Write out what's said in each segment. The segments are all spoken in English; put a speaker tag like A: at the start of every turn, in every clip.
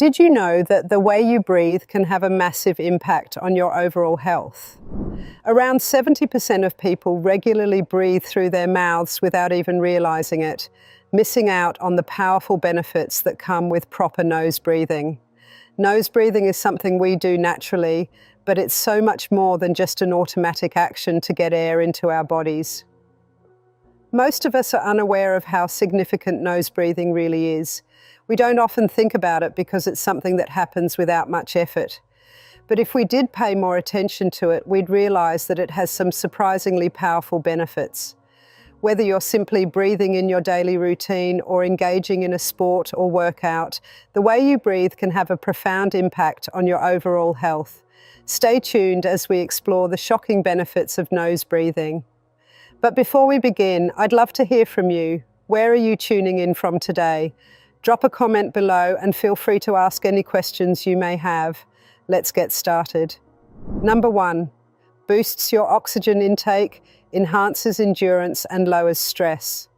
A: Did you know that the way you breathe can have a massive impact on your overall health? Around 70% of people regularly breathe through their mouths without even realizing it, missing out on the powerful benefits that come with proper nose breathing. Nose breathing is something we do naturally, but it's so much more than just an automatic action to get air into our bodies. Most of us are unaware of how significant nose breathing really is. We don't often think about it because it's something that happens without much effort. But if we did pay more attention to it, we'd realize that it has some surprisingly powerful benefits. Whether you're simply breathing in your daily routine or engaging in a sport or workout, the way you breathe can have a profound impact on your overall health. Stay tuned as we explore the shocking benefits of nose breathing. But before we begin, I'd love to hear from you. Where are you tuning in from today? Drop a comment below and feel free to ask any questions you may have. Let's get started. Number 1, boosts your oxygen intake, enhances endurance and lowers stress.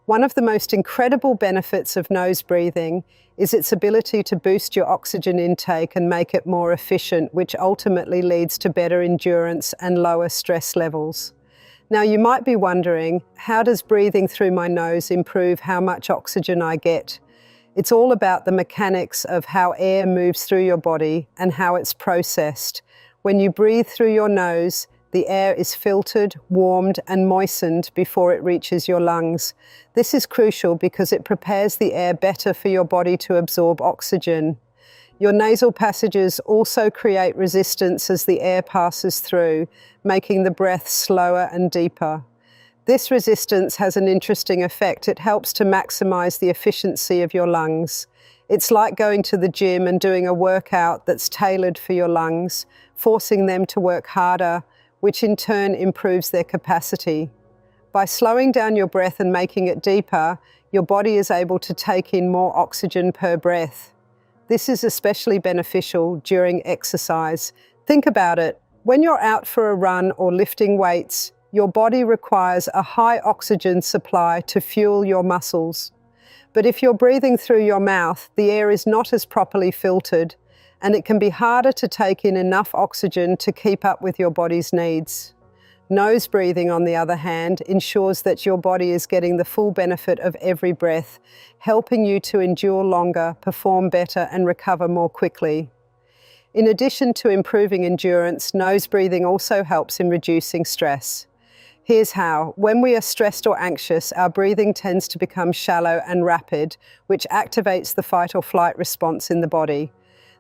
A: One of the most incredible benefits of nose breathing is its ability to boost your oxygen intake and make it more efficient, which ultimately leads to better endurance and lower stress levels. Now you might be wondering, how does breathing through my nose improve how much oxygen I get? It's all about the mechanics of how air moves through your body and how it's processed. When you breathe through your nose, the air is filtered, warmed, and moistened before it reaches your lungs. This is crucial because it prepares the air better for your body to absorb oxygen. Your nasal passages also create resistance as the air passes through, making the breath slower and deeper. This resistance has an interesting effect. It helps to maximize the efficiency of your lungs. It's like going to the gym and doing a workout that's tailored for your lungs, forcing them to work harder, which in turn improves their capacity. By slowing down your breath and making it deeper, your body is able to take in more oxygen per breath. This is especially beneficial during exercise. Think about it. When you're out for a run or lifting weights, your body requires a high oxygen supply to fuel your muscles. But if you're breathing through your mouth, the air is not as properly filtered, and it can be harder to take in enough oxygen to keep up with your body's needs. Nose breathing, on the other hand, ensures that your body is getting the full benefit of every breath, helping you to endure longer, perform better, and recover more quickly. In addition to improving endurance, nose breathing also helps in reducing stress. Here's how. When we are stressed or anxious, our breathing tends to become shallow and rapid, which activates the fight or flight response in the body.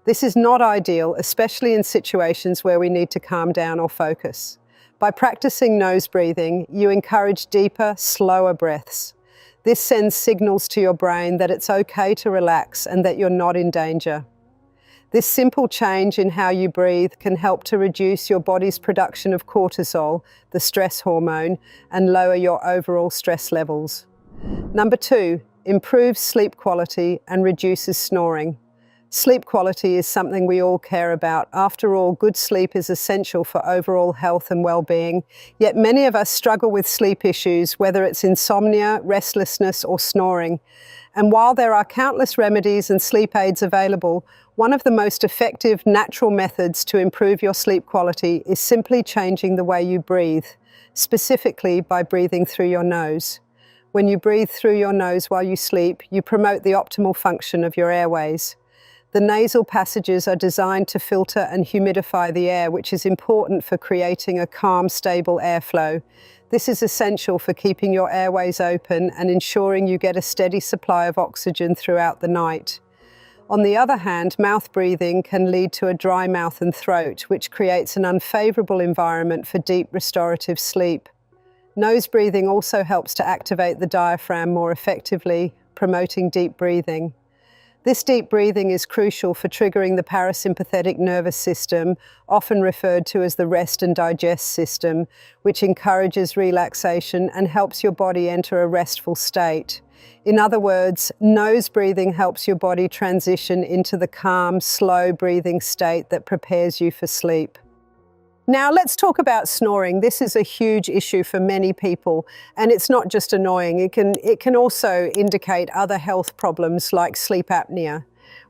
A: This is not ideal, especially in situations where we need to calm down or focus. By practicing nose breathing, you encourage deeper, slower breaths. This sends signals to your brain that it's okay to relax and that you're not in danger. This simple change in how you breathe can help to reduce your body's production of cortisol, the stress hormone, and lower your overall stress levels. Number 2, improves sleep quality and reduces snoring. Sleep quality is something we all care about. After all, good sleep is essential for overall health and well-being. Yet many of us struggle with sleep issues, whether it's insomnia, restlessness, or snoring. And while there are countless remedies and sleep aids available, one of the most effective natural methods to improve your sleep quality is simply changing the way you breathe, specifically by breathing through your nose. When you breathe through your nose while you sleep, you promote the optimal function of your airways. The nasal passages are designed to filter and humidify the air, which is important for creating a calm, stable airflow. This is essential for keeping your airways open and ensuring you get a steady supply of oxygen throughout the night. On the other hand, mouth breathing can lead to a dry mouth and throat, which creates an unfavorable environment for deep restorative sleep. Nose breathing also helps to activate the diaphragm more effectively, promoting deep breathing. This deep breathing is crucial for triggering the parasympathetic nervous system, often referred to as the rest and digest system, which encourages relaxation and helps your body enter a restful state. In other words, nose breathing helps your body transition into the calm, slow breathing state that prepares you for sleep. Now let's talk about snoring. This is a huge issue for many people, and it's not just annoying. It can also indicate other health problems like sleep apnea.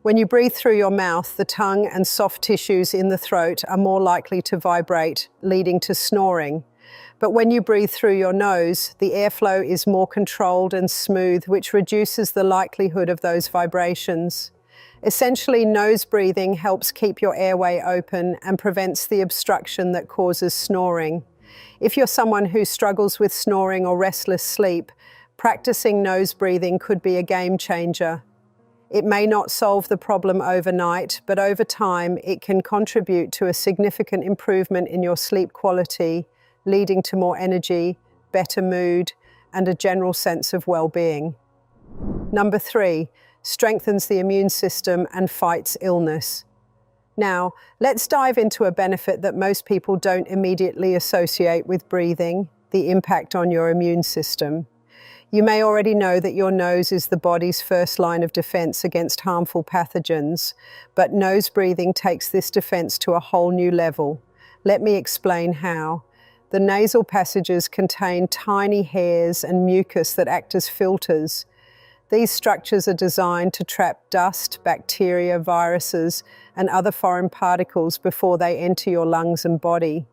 A: When you breathe through your mouth, the tongue and soft tissues in the throat are more likely to vibrate, leading to snoring. But when you breathe through your nose, the airflow is more controlled and smooth, which reduces the likelihood of those vibrations. Essentially, nose breathing helps keep your airway open and prevents the obstruction that causes snoring. If you're someone who struggles with snoring or restless sleep, practicing nose breathing could be a game changer. It may not solve the problem overnight, but over time it can contribute to a significant improvement in your sleep quality, leading to more energy, better mood, and a general sense of well-being. Number 3, strengthens the immune system and fights illness. Now, let's dive into a benefit that most people don't immediately associate with breathing: the impact on your immune system. You may already know that your nose is the body's first line of defense against harmful pathogens, but nose breathing takes this defense to a whole new level. Let me explain how. The nasal passages contain tiny hairs and mucus that act as filters. These structures are designed to trap dust, bacteria, viruses, and other foreign particles before they enter your lungs and body.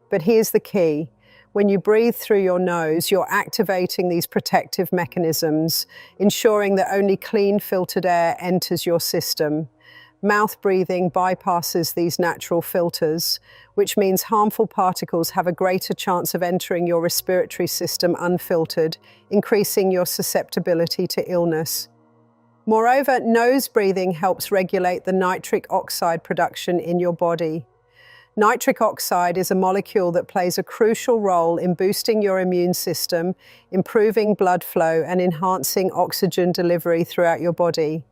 A: But here's the key. When you breathe through your nose, you're activating these protective mechanisms, ensuring that only clean, filtered air enters your system. Mouth breathing bypasses these natural filters, which means harmful particles have a greater chance of entering your respiratory system unfiltered, increasing your susceptibility to illness. Moreover, nose breathing helps regulate the nitric oxide production in your body. Nitric oxide is a molecule that plays a crucial role in boosting your immune system, improving blood flow, and enhancing oxygen delivery throughout your body.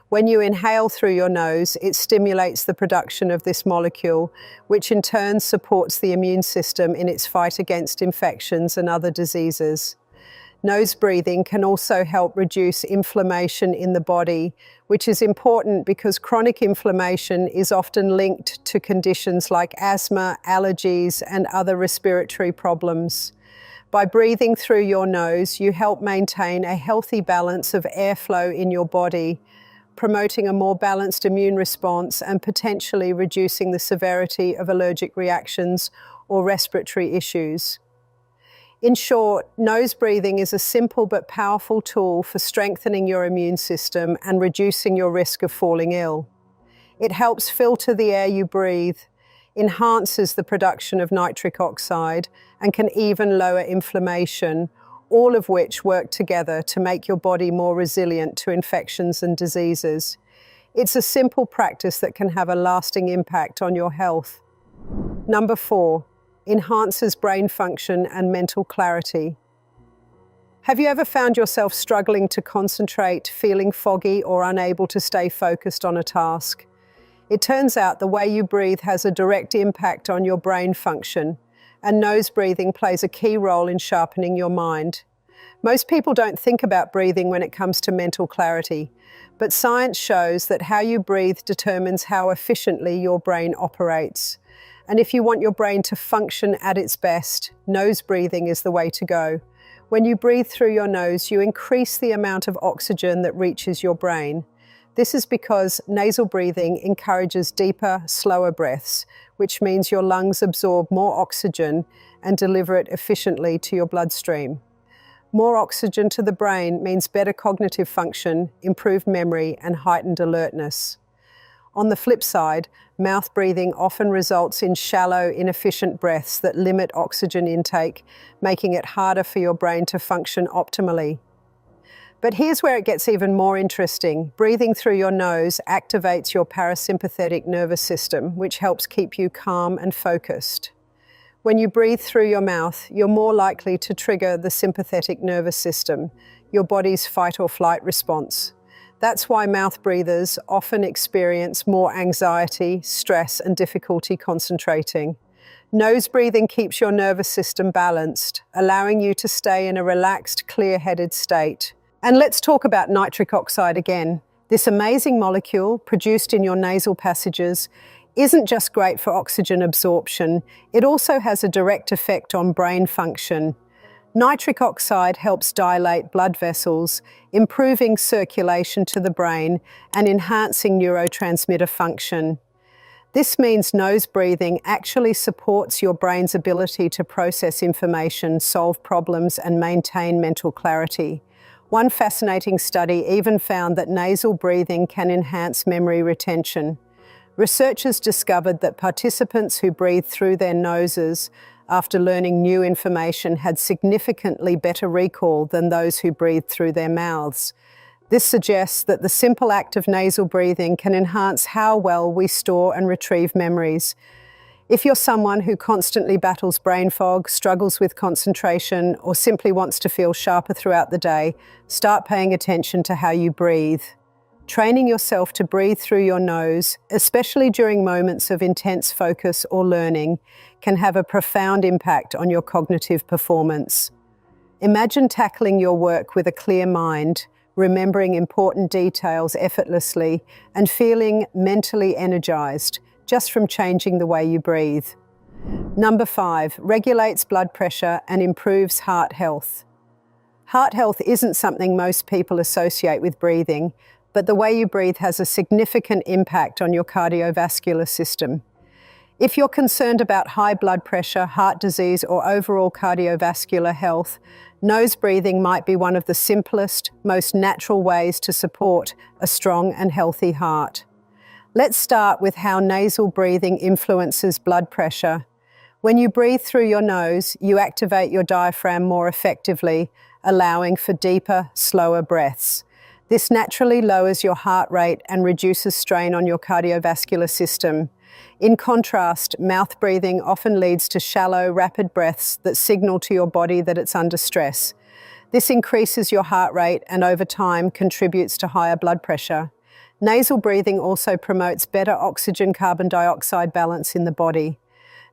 A: When you inhale through your nose, it stimulates the production of this molecule, which in turn supports the immune system in its fight against infections and other diseases. Nose breathing can also help reduce inflammation in the body, which is important because chronic inflammation is often linked to conditions like asthma, allergies, and other respiratory problems. By breathing through your nose, you help maintain a healthy balance of airflow in your body, promoting a more balanced immune response and potentially reducing the severity of allergic reactions or respiratory issues. In short, nose breathing is a simple but powerful tool for strengthening your immune system and reducing your risk of falling ill. It helps filter the air you breathe, enhances the production of nitric oxide, and can even lower inflammation, all of which work together to make your body more resilient to infections and diseases. It's a simple practice that can have a lasting impact on your health. Number 4. Enhances brain function and mental clarity. Have you ever found yourself struggling to concentrate, feeling foggy, or unable to stay focused on a task? It turns out the way you breathe has a direct impact on your brain function, and nose breathing plays a key role in sharpening your mind. Most people don't think about breathing when it comes to mental clarity, but science shows that how you breathe determines how efficiently your brain operates. And if you want your brain to function at its best, nose breathing is the way to go. When you breathe through your nose, you increase the amount of oxygen that reaches your brain. This is because nasal breathing encourages deeper, slower breaths, which means your lungs absorb more oxygen and deliver it efficiently to your bloodstream. More oxygen to the brain means better cognitive function, improved memory, and heightened alertness. On the flip side, mouth breathing often results in shallow, inefficient breaths that limit oxygen intake, making it harder for your brain to function optimally. But here's where it gets even more interesting. Breathing through your nose activates your parasympathetic nervous system, which helps keep you calm and focused. When you breathe through your mouth, you're more likely to trigger the sympathetic nervous system, your body's fight or flight response. That's why mouth breathers often experience more anxiety, stress, and difficulty concentrating. Nose breathing keeps your nervous system balanced, allowing you to stay in a relaxed, clear-headed state. And let's talk about nitric oxide again. This amazing molecule, produced in your nasal passages, isn't just great for oxygen absorption, it also has a direct effect on brain function. Nitric oxide helps dilate blood vessels, improving circulation to the brain and enhancing neurotransmitter function. This means nose breathing actually supports your brain's ability to process information, solve problems, and maintain mental clarity. One fascinating study even found that nasal breathing can enhance memory retention. Researchers discovered that participants who breathed through their noses after learning new information had significantly better recall than those who breathed through their mouths. This suggests that the simple act of nasal breathing can enhance how well we store and retrieve memories. If you're someone who constantly battles brain fog, struggles with concentration, or simply wants to feel sharper throughout the day, start paying attention to how you breathe. Training yourself to breathe through your nose, especially during moments of intense focus or learning, can have a profound impact on your cognitive performance. Imagine tackling your work with a clear mind, remembering important details effortlessly, and feeling mentally energized just from changing the way you breathe. Number 5, regulates blood pressure and improves heart health. Heart health isn't something most people associate with breathing, but the way you breathe has a significant impact on your cardiovascular system. If you're concerned about high blood pressure, heart disease, or overall cardiovascular health, nose breathing might be one of the simplest, most natural ways to support a strong and healthy heart. Let's start with how nasal breathing influences blood pressure. When you breathe through your nose, you activate your diaphragm more effectively, allowing for deeper, slower breaths. This naturally lowers your heart rate and reduces strain on your cardiovascular system. In contrast, mouth breathing often leads to shallow, rapid breaths that signal to your body that it's under stress. This increases your heart rate and over time contributes to higher blood pressure. Nasal breathing also promotes better oxygen-carbon dioxide balance in the body.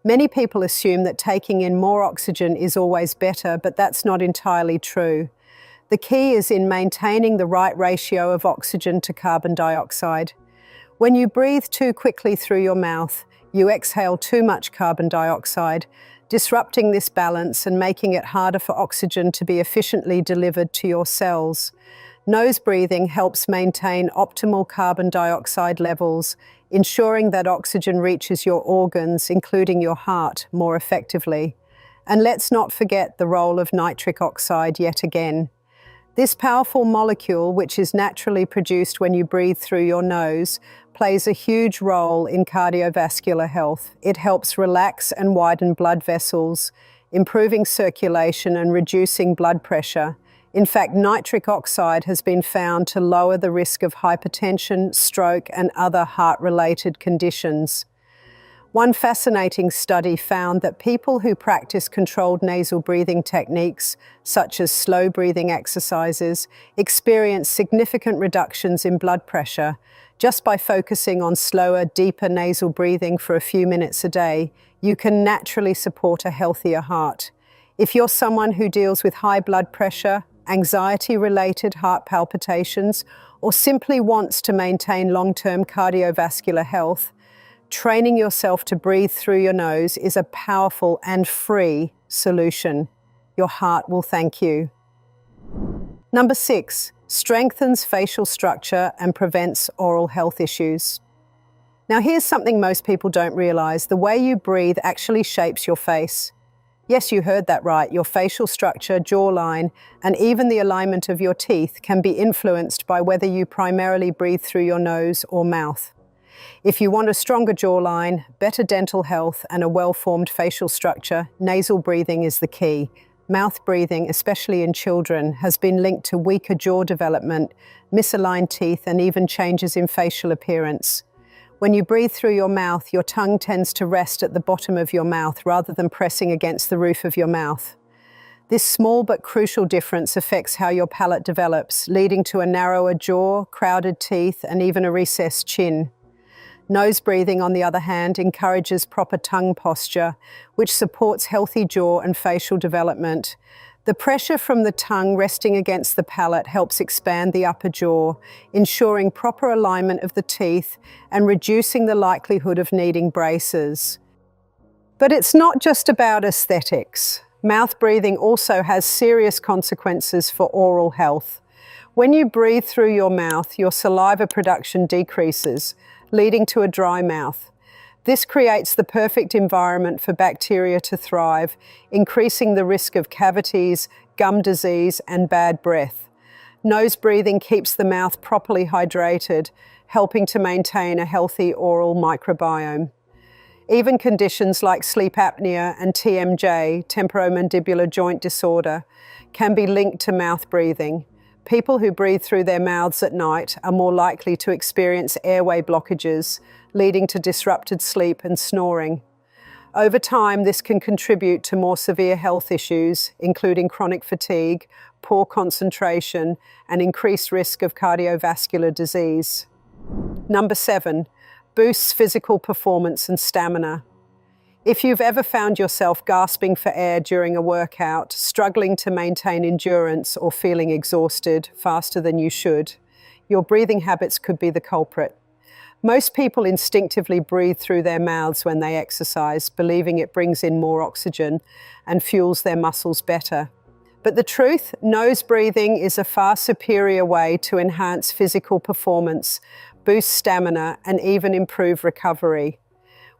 A: Many people assume that taking in more oxygen is always better, but that's not entirely true. The key is in maintaining the right ratio of oxygen to carbon dioxide. When you breathe too quickly through your mouth, you exhale too much carbon dioxide, disrupting this balance and making it harder for oxygen to be efficiently delivered to your cells. Nose breathing helps maintain optimal carbon dioxide levels, ensuring that oxygen reaches your organs, including your heart, more effectively. And let's not forget the role of nitric oxide yet again. This powerful molecule, which is naturally produced when you breathe through your nose, plays a huge role in cardiovascular health. It helps relax and widen blood vessels, improving circulation and reducing blood pressure. In fact, nitric oxide has been found to lower the risk of hypertension, stroke, and other heart-related conditions. One fascinating study found that people who practice controlled nasal breathing techniques, such as slow breathing exercises, experience significant reductions in blood pressure. Just by focusing on slower, deeper nasal breathing for a few minutes a day, you can naturally support a healthier heart. If you're someone who deals with high blood pressure, anxiety-related heart palpitations, or simply wants to maintain long-term cardiovascular health, training yourself to breathe through your nose is a powerful and free solution. Your heart will thank you. Number 6, strengthens facial structure and prevents oral health issues. Now here's something most people don't realize. The way you breathe actually shapes your face. Yes, you heard that right. Your facial structure, jawline, and even the alignment of your teeth can be influenced by whether you primarily breathe through your nose or mouth. If you want a stronger jawline, better dental health, and a well-formed facial structure, nasal breathing is the key. Mouth breathing, especially in children, has been linked to weaker jaw development, misaligned teeth, and even changes in facial appearance. When you breathe through your mouth, your tongue tends to rest at the bottom of your mouth rather than pressing against the roof of your mouth. This small but crucial difference affects how your palate develops, leading to a narrower jaw, crowded teeth, and even a recessed chin. Nose breathing, on the other hand, encourages proper tongue posture, which supports healthy jaw and facial development. The pressure from the tongue resting against the palate helps expand the upper jaw, ensuring proper alignment of the teeth and reducing the likelihood of needing braces. But it's not just about aesthetics. Mouth breathing also has serious consequences for oral health. When you breathe through your mouth, your saliva production decreases, leading to a dry mouth. This creates the perfect environment for bacteria to thrive, increasing the risk of cavities, gum disease, and bad breath. Nose breathing keeps the mouth properly hydrated, helping to maintain a healthy oral microbiome. Even conditions like sleep apnea and TMJ, temporomandibular joint disorder, can be linked to mouth breathing. People who breathe through their mouths at night are more likely to experience airway blockages, leading to disrupted sleep and snoring. Over time, this can contribute to more severe health issues, including chronic fatigue, poor concentration, and increased risk of cardiovascular disease. Number 7, boosts physical performance and stamina. If you've ever found yourself gasping for air during a workout, struggling to maintain endurance, or feeling exhausted faster than you should, your breathing habits could be the culprit. Most people instinctively breathe through their mouths when they exercise, believing it brings in more oxygen and fuels their muscles better. But the truth, nose breathing is a far superior way to enhance physical performance, boost stamina, and even improve recovery.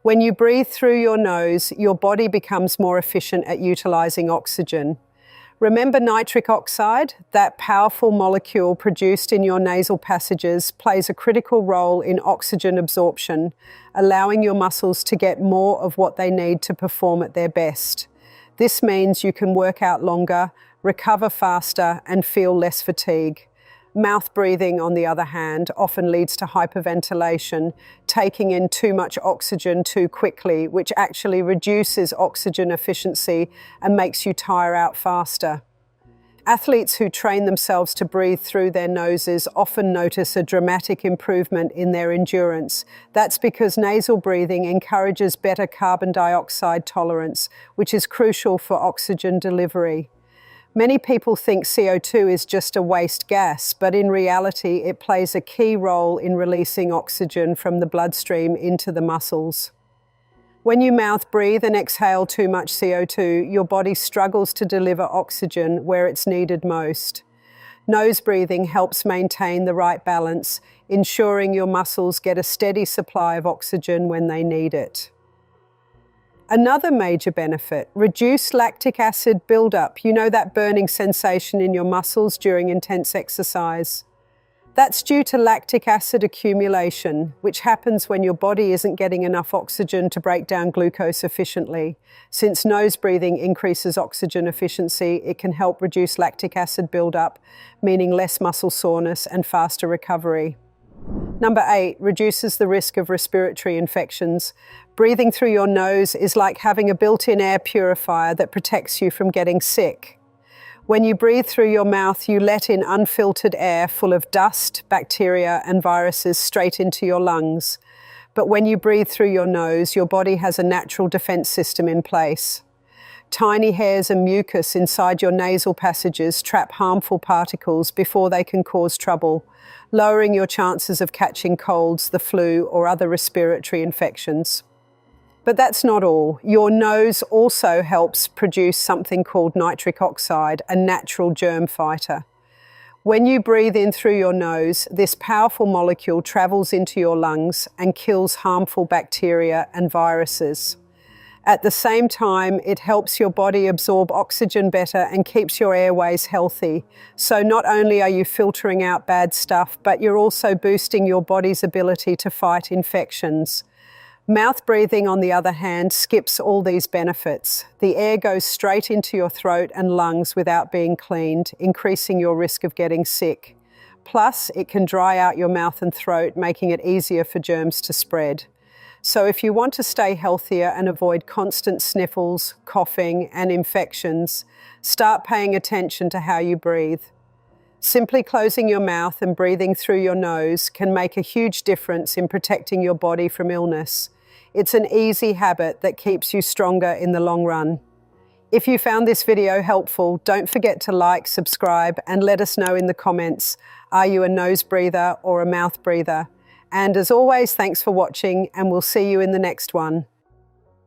A: When you breathe through your nose, your body becomes more efficient at utilizing oxygen. Remember nitric oxide? That powerful molecule produced in your nasal passages plays a critical role in oxygen absorption, allowing your muscles to get more of what they need to perform at their best. This means you can work out longer, recover faster, and feel less fatigue. Mouth breathing, on the other hand, often leads to hyperventilation, taking in too much oxygen too quickly, which actually reduces oxygen efficiency and makes you tire out faster. Athletes who train themselves to breathe through their noses often notice a dramatic improvement in their endurance. That's because nasal breathing encourages better carbon dioxide tolerance, which is crucial for oxygen delivery. Many people think CO2 is just a waste gas, but in reality, it plays a key role in releasing oxygen from the bloodstream into the muscles. When you mouth breathe and exhale too much CO2, your body struggles to deliver oxygen where it's needed most. Nose breathing helps maintain the right balance, ensuring your muscles get a steady supply of oxygen when they need it. Another major benefit, reduce lactic acid buildup. You know that burning sensation in your muscles during intense exercise? That's due to lactic acid accumulation, which happens when your body isn't getting enough oxygen to break down glucose efficiently. Since nose breathing increases oxygen efficiency, it can help reduce lactic acid buildup, meaning less muscle soreness and faster recovery. Number 8, reduces the risk of respiratory infections. Breathing through your nose is like having a built-in air purifier that protects you from getting sick. When you breathe through your mouth, you let in unfiltered air full of dust, bacteria, and viruses straight into your lungs. But when you breathe through your nose, your body has a natural defense system in place. Tiny hairs and mucus inside your nasal passages trap harmful particles before they can cause trouble, lowering your chances of catching colds, the flu, or other respiratory infections. But that's not all. Your nose also helps produce something called nitric oxide, a natural germ fighter. When you breathe in through your nose, this powerful molecule travels into your lungs and kills harmful bacteria and viruses. At the same time, it helps your body absorb oxygen better and keeps your airways healthy. So not only are you filtering out bad stuff, but you're also boosting your body's ability to fight infections. Mouth breathing, on the other hand, skips all these benefits. The air goes straight into your throat and lungs without being cleaned, increasing your risk of getting sick. Plus, it can dry out your mouth and throat, making it easier for germs to spread. So if you want to stay healthier and avoid constant sniffles, coughing, and infections, start paying attention to how you breathe. Simply closing your mouth and breathing through your nose can make a huge difference in protecting your body from illness. It's an easy habit that keeps you stronger in the long run. If you found this video helpful, don't forget to like, subscribe, and let us know in the comments, are you a nose breather or a mouth breather? And as always, thanks for watching, and we'll see you in the next one.